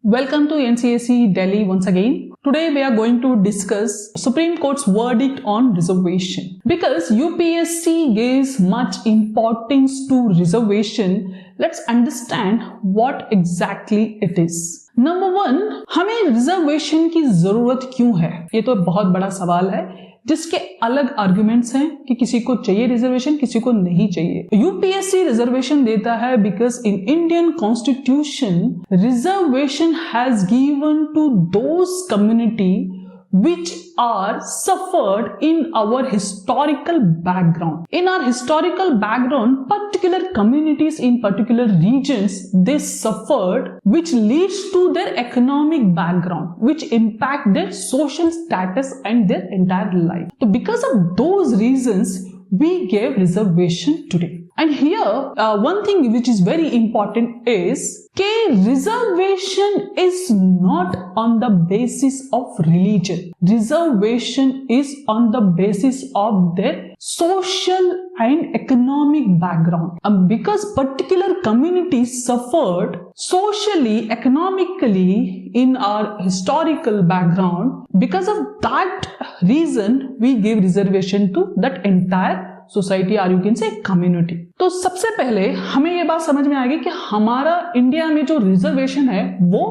Welcome to NCSE Delhi once again. Today we are going to discuss Supreme Court's verdict on reservation. Because UPSC gives much importance to reservation, let's understand what exactly it is. Number one, हमें reservation की जरूरत क्यों है? ये तो बहुत बड़ा सवाल है जिसके अलग आर्गुमेंट्स हैं कि किसी को चाहिए रिजर्वेशन, किसी को नहीं चाहिए। यूपीएससी रिजर्वेशन देता है because in Indian constitution reservation has given to those community which are suffered in our historical background. In our historical background, particular communities in particular regions, they suffered, which leads to their economic background, which impact their social status and their entire life. So because of those reasons, we gave reservation today. And here, one thing which is very important is that reservation is not on the basis of religion. Reservation is on the basis of their social and economic background. Because particular communities suffered socially, economically in our historical background, because of that reason, we give reservation to that entire society और you can से community. तो सबसे पहले हमें ये बात समझ में आएगी कि हमारा इंडिया में जो रिजर्वेशन है वो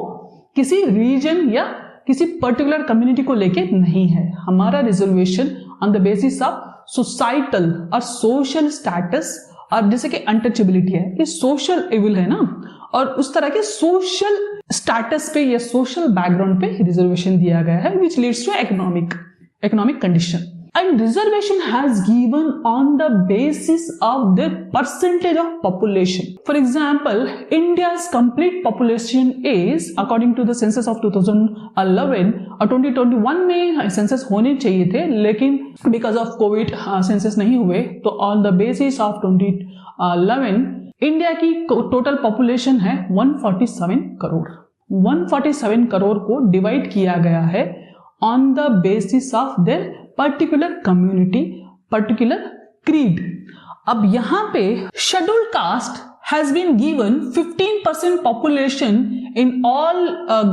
किसी रीजन या किसी पर्टिकुलर कम्युनिटी को लेके नहीं है। हमारा reservation on the basis of societal और सोशल स्टेटस और जैसे कि अनटचेबिलिटी है, ये सोशल एविल है ना, और उस तरह के सोशल स्टेटस पे या सोशल बैकग्राउंड पे रिजर्वेशन दिया गया है which leads to economic condition. And reservation has given on the basis of the percentage of population. For example, India's complete population is, according to the census of 2011 और 2021 में census होने चाहिए थे, लेकिन because of COVID census नहीं हुए, तो on the basis of 2011 India की टोटल पॉपुलेशन है 147 करोड़। 147 करोड़ को डिवाइड किया गया है on the basis of their particular community, particular creed. अब यहाँ पे scheduled caste has been given 15% population in all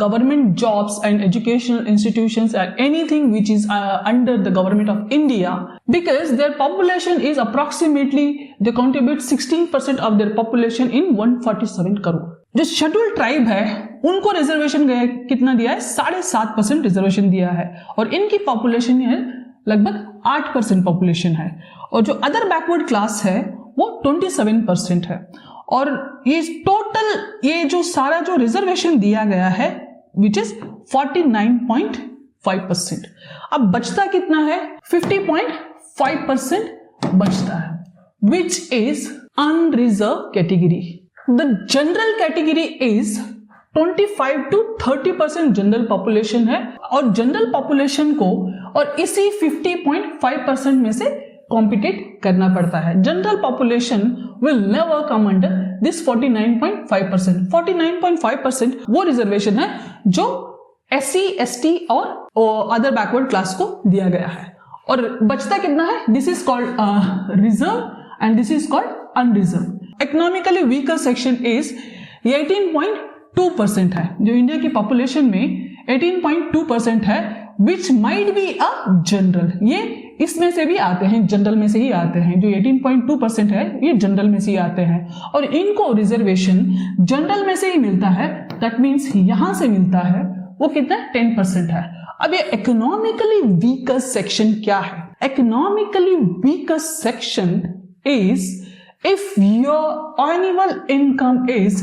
government jobs and educational institutions and anything which is under the government of India, because their population is approximately, they contribute 16% of their population in 147 crore. जो scheduled tribe है उनको reservation कितना दिया है? 7.5% reservation दिया है, और इनकी पॉपुलेशन है लगभग 8% पॉपुलेशन है, और जो अदर बैकवर्ड क्लास है वो 27% है। और ये टोटल ये जो सारा जो रिजर्वेशन दिया गया है विच इज 49.5%। अब बचता कितना है? 50.5% बचता है, which is unreserve category. The general category is 25 to 30% general population है, और जनरल पॉपुलेशन को और इसी 50.5% में से कॉम्पिटेट करना पड़ता है। General population will never come under this 49.5%। 49.5% वो रिजर्वेशन है जो SC, ST और अदर बैकवर्ड क्लास को दिया गया है, और बचता कितना है? This is called reserve and this is called unreserve. Economically weaker section is 18.2% है, जो इंडिया की पॉपुलेशन में 18.2% है, which might be a general. ये इसमें से भी आते हैं, जनरल में से ही आते हैं। जो 18.2% है ये जनरल में से ही आते हैं, और इनको रिजर्वेशन जनरल में से ही मिलता है। दैट मीन्स यहां से मिलता है वो कितना? 10% है। अब ये इकोनॉमिकली वीकर सेक्शन क्या है? Economically weaker section is if your annual income is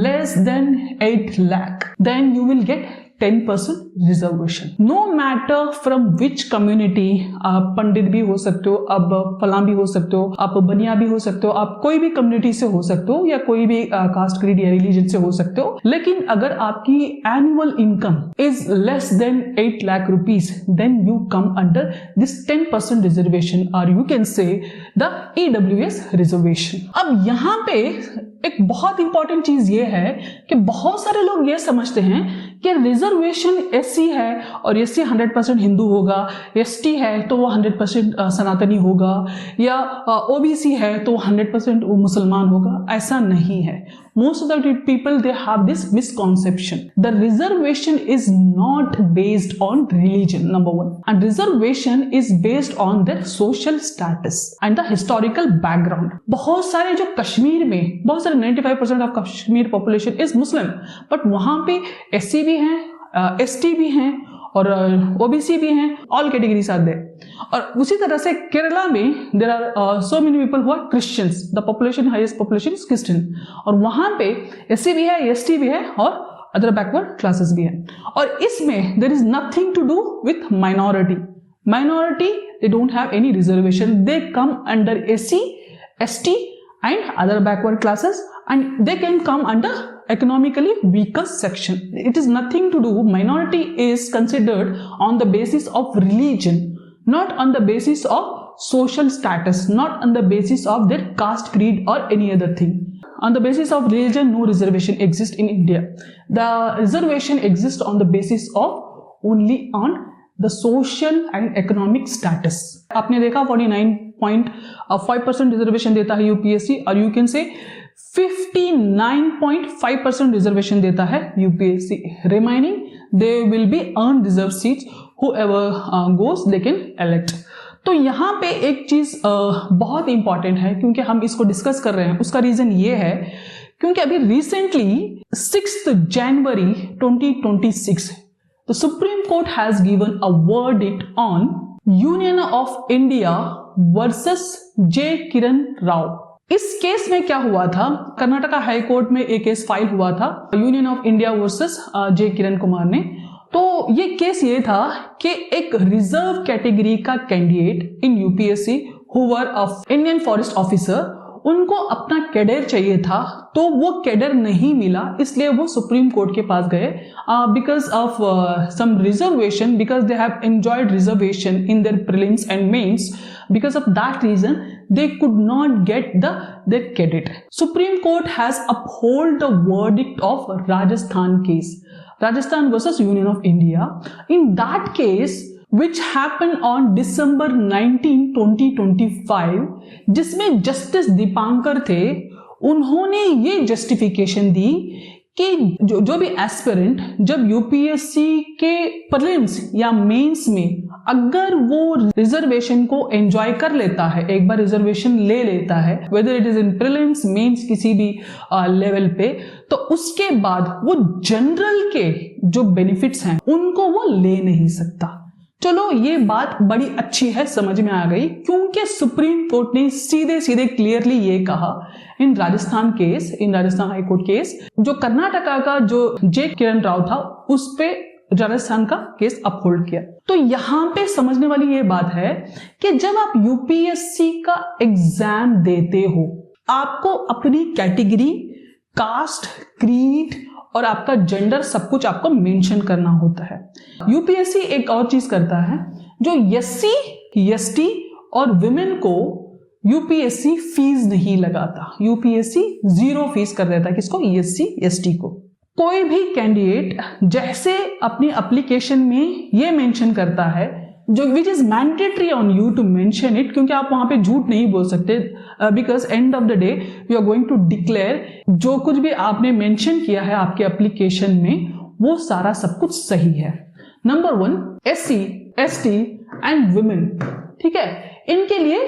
less than 8 lakh, then you will get 10% reservation. No matter from which community, आप पंडित भी हो सकते हो, आप फलां भी हो सकते हो, आप बनिया भी हो सकते हो, आप कोई भी कम्युनिटी से हो सकते हो, या कोई भी कास्ट क्रीड या रिलीजन से हो सकते हो, लेकिन अगर आपकी annual income is less than 8 lakh rupees, then you come under this 10% reservation, और you can say the EWS reservation. अब यहाँ पे एक बहुत इंपॉर्टेंट चीज ये है कि बहुत सारे लोग ये समझते हैं कि रिजर्वेशन SC है और SC 100% हिंदू होगा, ST है तो वो 100% सनातनी होगा, या OBC है तो 100% वो मुसलमान होगा। ऐसा नहीं है। most of the people, they have this misconception. The reservation is not based on religion, number one, and reservation is based on their social status and the historical background. बहुत सारे जो कश्मीर में, बहुत सारे 95% of Kashmir population is Muslim, but वहां पे SC भी हैं, ST भी हैं और OBC भी हैं, ऑल कैटेगरीज आर देयर. और उसी तरह से केरला में there are so many people who are Christians, the population, highest population is Christian, और वहां पे SC भी है, ST भी है और अदर बैकवर्ड क्लासेस भी है. और इसमें there is nothing to do with minority. Minority they don't have any reservation, they come under SC, ST and other backward classes, and they can come under economically weaker section. It is nothing to do, minority is considered on the basis of religion, not on the basis of social status, not on the basis of their caste, creed or any other thing. On the basis of religion, no reservation exists in India. The reservation exists on the basis of only on the social and economic status. आपने देखा 49.5% reservation देता है UPSC, और you can से 59.5% reservation देता है UPSC. Remaining they will be unreserve seats, whoever goes they can elect. तो यहाँ पे एक चीज बहुत इंपॉर्टेंट है, क्योंकि हम इसको डिस्कस कर रहे हैं. उसका रीजन ये है क्योंकि अभी recently 6 January 2026 the Supreme Court has given a verdict on Union of India versus J. Kiran Rao. इस केस में क्या हुआ था, कर्नाटका हाई कोर्ट में एक केस फाइल हुआ था union of India versus J. Kiran Kumar ने. तो ये केस ये था कि एक रिजर्व कैटेगरी का candidate in UPSC who were Indian forest officer, उनको अपना कैडर चाहिए था, तो वो कैडर नहीं मिला, इसलिए वो सुप्रीम कोर्ट के पास गए because of some reservation, because they have enjoyed reservation in their prelims and mains. Because of that reason, they could not get their credit. Supreme Court has upheld the verdict of Rajasthan case, Rajasthan versus Union of India. In that case, which happened on December 19, 2025, जिसमें justice Dipankar थे, उन्होंने ये justification दी कि जो भी aspirant जब UPSC के prelims या मेंस में अगर वो रिजर्वेशन को एंजॉय कर लेता है, एक बार रिजर्वेशन ले लेता है, whether it is in prelims, mains, किसी भी लेवल पे, तो उसके बाद वो जनरल के जो बेनिफिट्स हैं उनको वो ले नहीं सकता. चलो ये बात बड़ी अच्छी है, समझ में आ गई, क्योंकि सुप्रीम कोर्ट ने सीधे सीधे क्लियरली ये कहा इन राजस्थान केस, इन राजस्थान हाई कोर्ट केस, जो कर्नाटका का जो J. किरण राव था उस पे राजस्थान का केस अपहोल्ड किया. तो यहां पे समझने वाली ये बात है कि जब आप UPSC का एग्जाम देते हो, आपको अपनी कैटेगरी, कास्ट, क्रीड और आपका जेंडर सब कुछ आपको मेंशन करना होता है. UPSC एक और चीज करता है, जो SC, ST और विमेन को UPSC फीस नहीं लगाता. UPSC 0 फीस कर देता है. किसको? SC, ST को. कोई भी कैंडिडेट जैसे अपनी एप्लीकेशन में ये मेंशन करता है, जो which is mandatory on you to mention it, क्योंकि आप वहां पे झूठ नहीं बोल सकते, because end of the day you are going to declare जो कुछ भी आपने मेंशन किया है आपके एप्लीकेशन में, वो सारा सब कुछ सही है. Number 1, SC, ST and women, ठीक है, इनके लिए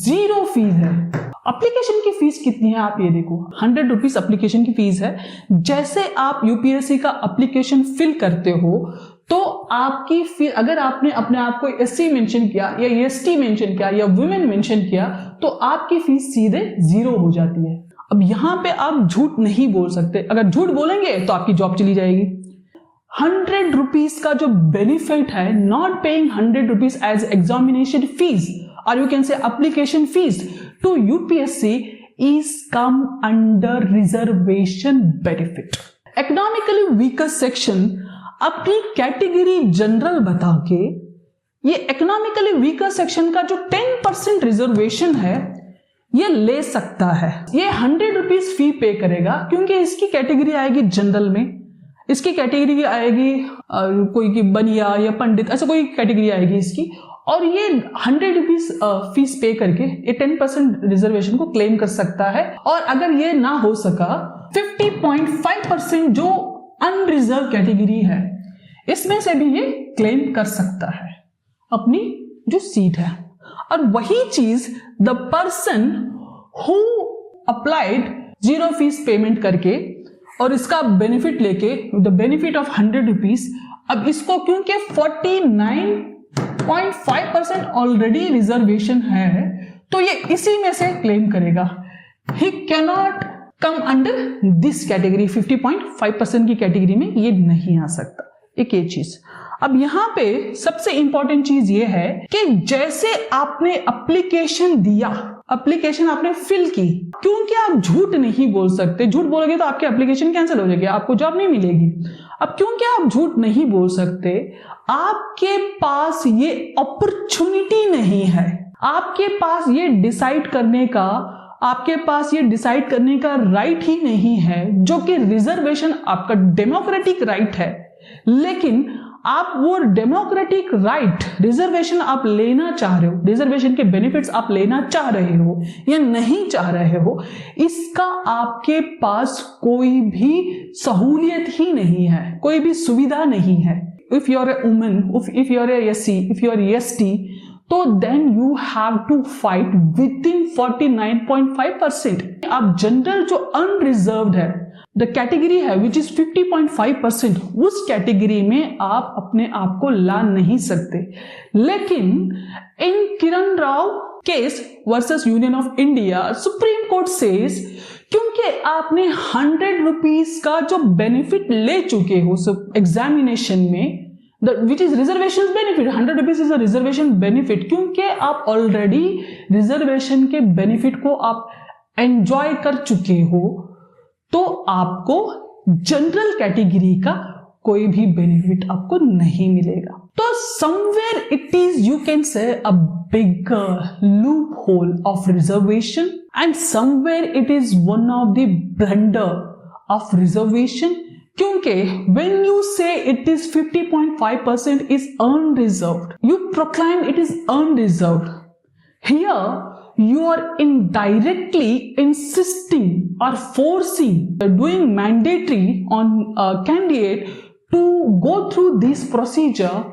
0 फीस है. एप्लीकेशन की फीस कितनी है आप ये देखो, 100 रुपीज एप्लीकेशन की फीस है. जैसे आप UPSC का एप्लीकेशन फिल करते हो तो आपकी फीस, अगर आपने अपने आप को SC मेंशन किया या ST मेंशन किया या वुमेन मेंशन किया, तो आपकी फीस सीधे 0 हो जाती है. अब यहां पे आप झूठ नहीं बोल सकते, अगर झूठ बोलेंगे तो आपकी जॉब चली जाएगी. 100 रुपीज का जो बेनिफिट है, not paying 100 rupees as examination fees or you can say application fees to UPSC is come under reservation benefit. Economically weaker section अपनी कैटेगरी जनरल बता के ये इकोनॉमिकली वीकर सेक्शन का जो 10% रिजर्वेशन है ये ले सकता है. ये 100 रुपीज फी पे करेगा, क्योंकि इसकी कैटेगरी आएगी जनरल में, इसकी कैटेगरी आएगी कोई की बनिया या पंडित, ऐसा कोई कैटेगरी आएगी इसकी, और ये 100 रुपीज फीस पे करके ये 10% रिजर्वेशन को क्लेम कर सकता है। और अगर ये ना हो सका 50.5% जो अनरिजर्व कैटेगरी है इसमें से भी ये क्लेम कर सकता है अपनी जो सीट है। और वही चीज the person who applied 0 fees payment करके और इसका बेनिफिट लेके द बेनिफिट ऑफ 100 रुपीज, अब इसको क्योंकि 49.5% ऑलरेडी रिजर्वेशन है तो ये इसी में से क्लेम करेगा। ही cannot come under this category, 50.5% की कैटेगरी में ये नहीं आ सकता। एक ये चीज। अब यहां पे सबसे इंपॉर्टेंट चीज ये है कि जैसे आपने एप्लीकेशन दिया, एप्लीकेशन आपने फिल की, क्योंकि आप झूठ नहीं बोल सकते। झूठ बोलोगे तो आपकी एप्लीकेशन कैंसिल हो जाएगी, आपको जॉब नहीं मिलेगी। अब क्योंकि आप झूठ नहीं बोल सकते, आपके पास ये अपॉर्चुनिटी नहीं है, आपके पास ये डिसाइड करने का, आपके पास ये डिसाइड करने का राइट ही नहीं है, जो कि रिजर्वेशन आपका डेमोक्रेटिक राइट है। लेकिन आप वो डेमोक्रेटिक राइट, रिजर्वेशन आप लेना चाह रहे हो, रिजर्वेशन के बेनिफिट्स आप लेना चाह रहे हो या नहीं चाह रहे हो, इसका आपके पास कोई भी सहूलियत ही नहीं है, कोई भी सुविधा नहीं है। If you are a woman, if you are a SC, if you are ST, तो then you have to fight within 49.5%। आप जनरल जो अनरिजर्व्ड है, द कैटेगरी है विच इज 50.5%, उस कैटेगरी में आप अपने आप को ला नहीं सकते। लेकिन in Kiran Rao case versus union of India, supreme court says क्योंकि आपने 100 रुपीज का जो बेनिफिट ले चुके हो एग्जामिनेशन में, which is reservation benefit, 100 rupees is a reservation benefit, क्योंकि आप ऑलरेडी रिजर्वेशन के बेनिफिट को आप एंजॉय कर चुके हो, तो आपको जनरल कैटेगरी का कोई भी बेनिफिट आपको नहीं मिलेगा। तो somewhere it is, you can से अ बिगर loop hole of reservation and somewhere it is one of the blunder of reservation, क्योंकि when you say it is 50.5% is unreserved, you proclaim it is unreserved. Here you are indirectly insisting or forcing, doing mandatory on a candidate to go through this procedure,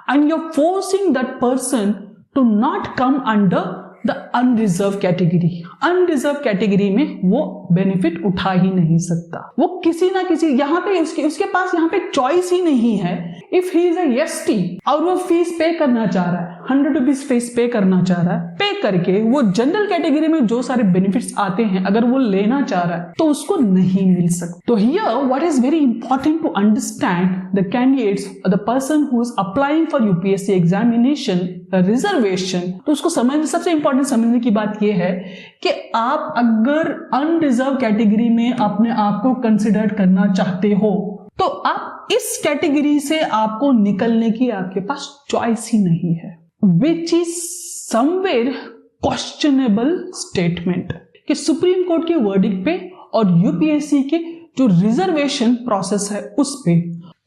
and you're forcing that person to not come under the unreserve category. Unreserve category में वो benefit उठा ही नहीं सकता, वो किसी ना किसी यहाँ पे उसके पास यहाँ पे चॉइस ही नहीं है। इफ ही इज एसटी और वो फीस पे करना चाह रहा है, 100 रुपीज फीस पे करना चाह रहा है, पे करके वो जनरल कैटेगरी में जो सारे बेनिफिट्स आते हैं अगर वो लेना चाह रहा है तो उसको नहीं मिल सकता। तो here what is very important to understand the candidates, the person who is applying for UPSC examination reservation, तो उसको सबसे इंपॉर्टेंट समझने की बात यह है कि आप अगर अनरिजर्व कैटेगरी में अपने आप को कंसिडर करना चाहते हो तो आप इस कैटेगरी से आपको निकलने की आपके पास चॉइस ही नहीं है, which is somewhere questionable statement कि सुप्रीम कोर्ट के वर्डिक्ट पे और यूपीएससी के जो रिजर्वेशन प्रोसेस है उस पे,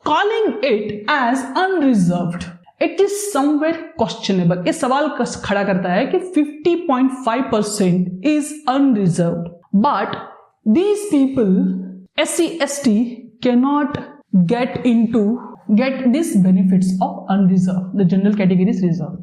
calling it as unreserved, it is somewhere questionable. ये सवाल खड़ा करता है कि 50.5% is unreserved, but these people SC/ST cannot get this benefits of unreserved. The general category is reserved.